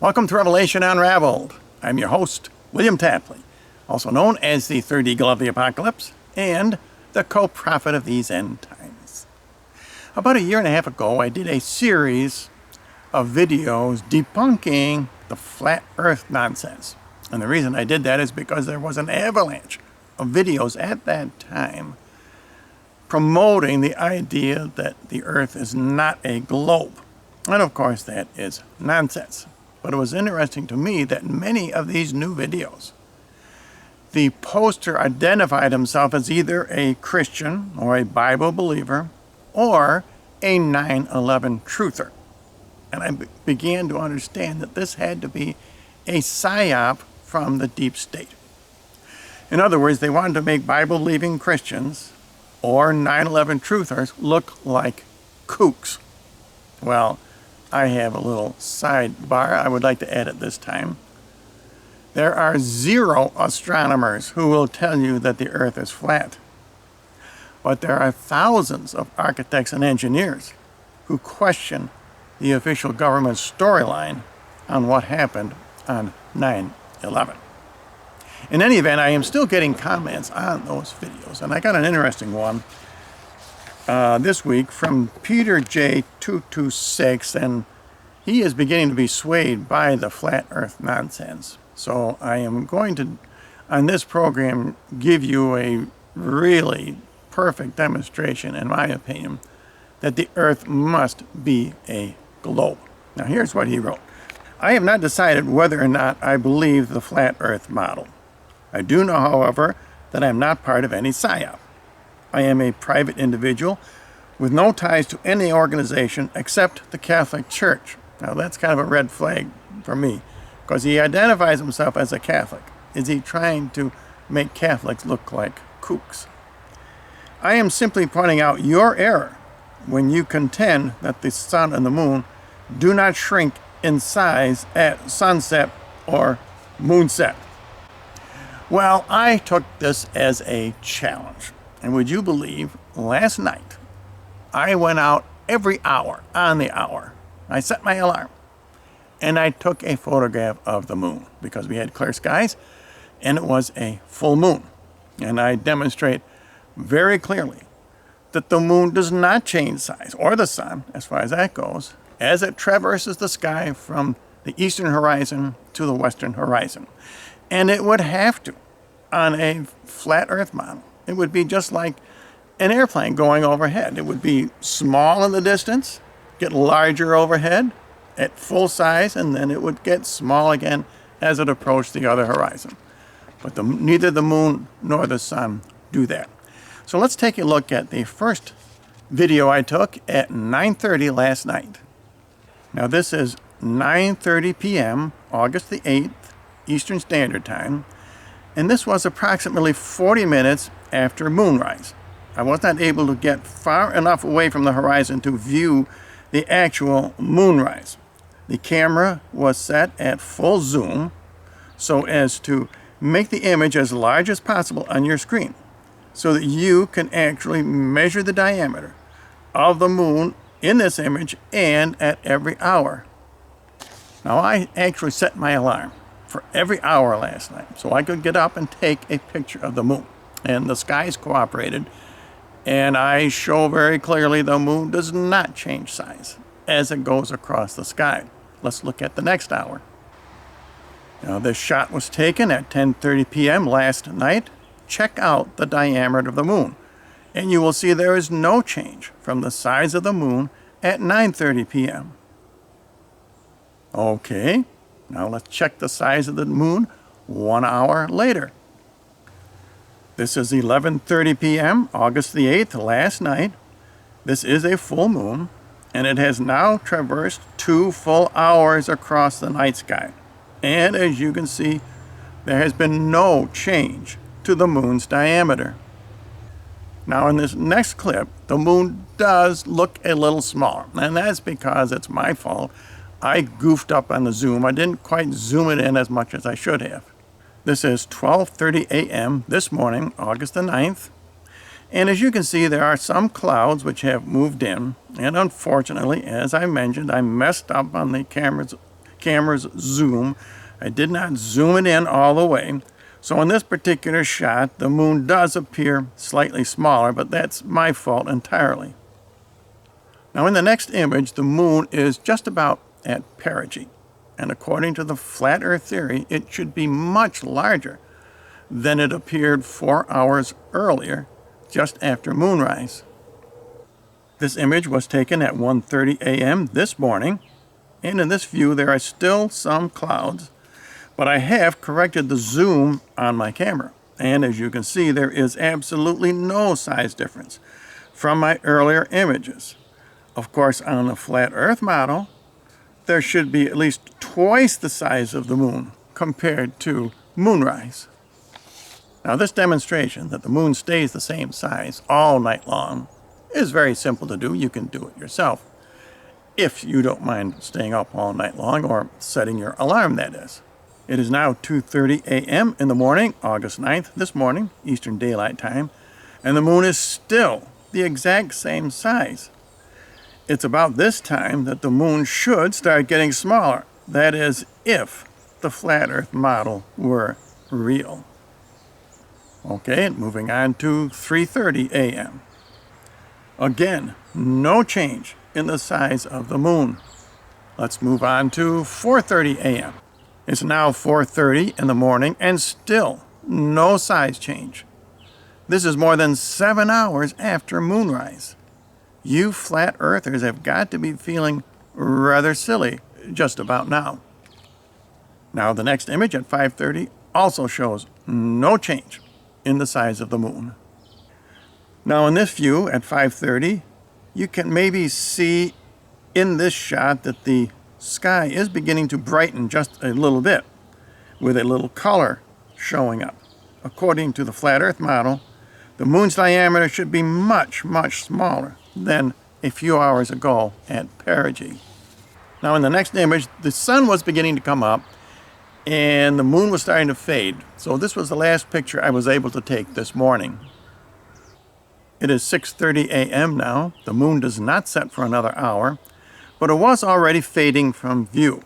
Welcome to Revelation Unraveled. I'm your host, William Tapley, also known as the third eagle of the apocalypse and the co-prophet of these end times. About a year and a half ago, I did a series of videos debunking the flat earth nonsense. And the reason I did that is because there was an avalanche of videos at that time promoting the idea that the earth is not a globe. And of course that is nonsense. But it was interesting to me that in many of these new videos, the poster identified himself as either a Christian or a Bible believer or a 9/11 truther. And I began to understand that this had to be a psyop from the deep state. In other words, they wanted to make Bible-believing Christians or 9/11 truthers look like kooks. Well, I have a little sidebar I would like to add at this time. There are 0 astronomers who will tell you that the earth is flat. But there are thousands of architects and engineers who question the official government storyline on what happened on 9/11. In any event, I am still getting comments on those videos, and I got an interesting one this week from Peter J226, and he is beginning to be swayed by the flat earth nonsense. So I am going to, on this program, give you a really perfect demonstration, in my opinion, that the earth must be a globe. Now here's what he wrote. I have not decided whether or not I believe the flat earth model. I do know, however, that I am not part of any psyop. I am a private individual with no ties to any organization except the Catholic Church. Now that's kind of a red flag for me, because he identifies himself as a Catholic. Is he trying to make Catholics look like kooks? I am simply pointing out your error when you contend that the sun and the moon do not shrink in size at sunset or moonset. Well, I took this as a challenge. And would you believe, last night, I went out every hour, on the hour. I set my alarm. And I took a photograph of the moon because we had clear skies and it was a full moon. And I demonstrate very clearly that the moon does not change size, or the sun, as far as that goes, as it traverses the sky from the eastern horizon to the western horizon. And it would have to on a flat earth model. It would be just like an airplane going overhead. It would be small in the distance, get larger overhead at full size, and then it would get small again as it approached the other horizon. But neither the moon nor the sun do that. So let's take a look at the first video I took at 9:30 last night. Now this is 9:30 p.m., August the 8th, Eastern Standard Time, and this was approximately 40 minutes after moonrise. I was not able to get far enough away from the horizon to view the actual moonrise. The camera was set at full zoom so as to make the image as large as possible on your screen so that you can actually measure the diameter of the moon in this image and at every hour. Now I actually set my alarm for every hour last night so I could get up and take a picture of the moon. And the skies cooperated, and I show very clearly the moon does not change size as it goes across the sky. Let's look at the next hour. Now this shot was taken at 10:30 p.m. last night. Check out the diameter of the moon, and you will see there is no change from the size of the moon at 9:30 p.m. Okay, now let's check the size of the moon 1 hour later. This is 11:30 p.m., August the 8th, last night. This is a full moon, and it has now traversed 2 full hours across the night sky. And as you can see, there has been no change to the moon's diameter. Now in this next clip, the moon does look a little smaller, and that's because it's my fault. I goofed up on the zoom. I didn't quite zoom it in as much as I should have. This is 12:30 a.m. this morning, August the 9th. And as you can see, there are some clouds which have moved in. And unfortunately, as I mentioned, I messed up on the camera's zoom. I did not zoom it in all the way. So in this particular shot, the moon does appear slightly smaller, but that's my fault entirely. Now in the next image, the moon is just about at perigee. And according to the flat earth theory, it should be much larger than it appeared 4 hours earlier, just after moonrise. This image was taken at 1:30 a.m. this morning, and in this view there are still some clouds, but I have corrected the zoom on my camera, and as you can see, there is absolutely no size difference from my earlier images. Of course, on the flat earth model, there should be at least twice the size of the moon compared to moonrise. Now, this demonstration that the moon stays the same size all night long is very simple to do. You can do it yourself if you don't mind staying up all night long, or setting your alarm, that is. It is now 2:30 a.m. in the morning, August 9th, this morning, Eastern Daylight Time, and the moon is still the exact same size. It's about this time that the moon should start getting smaller. That is, if the flat earth model were real. Okay, moving on to 3:30 a.m. Again, no change in the size of the moon. Let's move on to 4:30 a.m. It's now 4:30 in the morning and still no size change. This is more than 7 hours after moonrise. You flat earthers have got to be feeling rather silly just about now. Now the next image at 5:30 also shows no change in the size of the moon. Now in this view at 5:30, you can maybe see in this shot that the sky is beginning to brighten just a little bit, with a little color showing up. According to the flat earth model, the moon's diameter should be much, much smaller than a few hours ago at perigee. Now in the next image, the sun was beginning to come up and the moon was starting to fade. So this was the last picture I was able to take this morning. It is 6:30 a.m. now. The moon does not set for another hour, but it was already fading from view.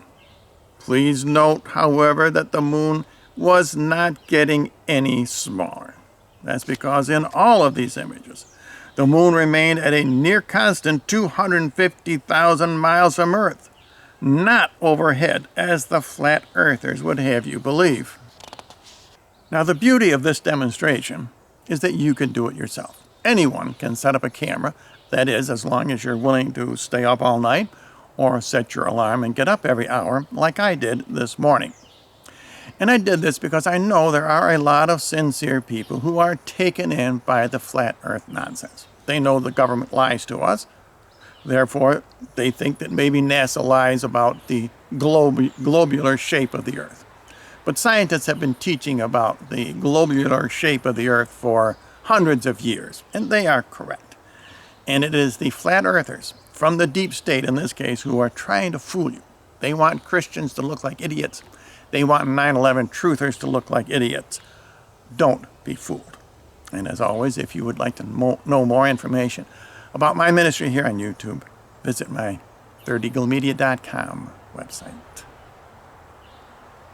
Please note, however, that the moon was not getting any smaller. That's because in all of these images, the moon remained at a near constant 250,000 miles from Earth, not overhead as the flat earthers would have you believe. Now the beauty of this demonstration is that you can do it yourself. Anyone can set up a camera, that is, as long as you're willing to stay up all night or set your alarm and get up every hour like I did this morning. And I did this because I know there are a lot of sincere people who are taken in by the flat earth nonsense. They know the government lies to us. Therefore, they think that maybe NASA lies about the globular shape of the earth. But scientists have been teaching about the globular shape of the earth for hundreds of years, and they are correct. And it is the flat earthers, from the deep state in this case, who are trying to fool you. They want Christians to look like idiots. They want 9/11 truthers to look like idiots. Don't be fooled. And as always, if you would like to know more information about my ministry here on YouTube, visit my 30eaglemedia.com website.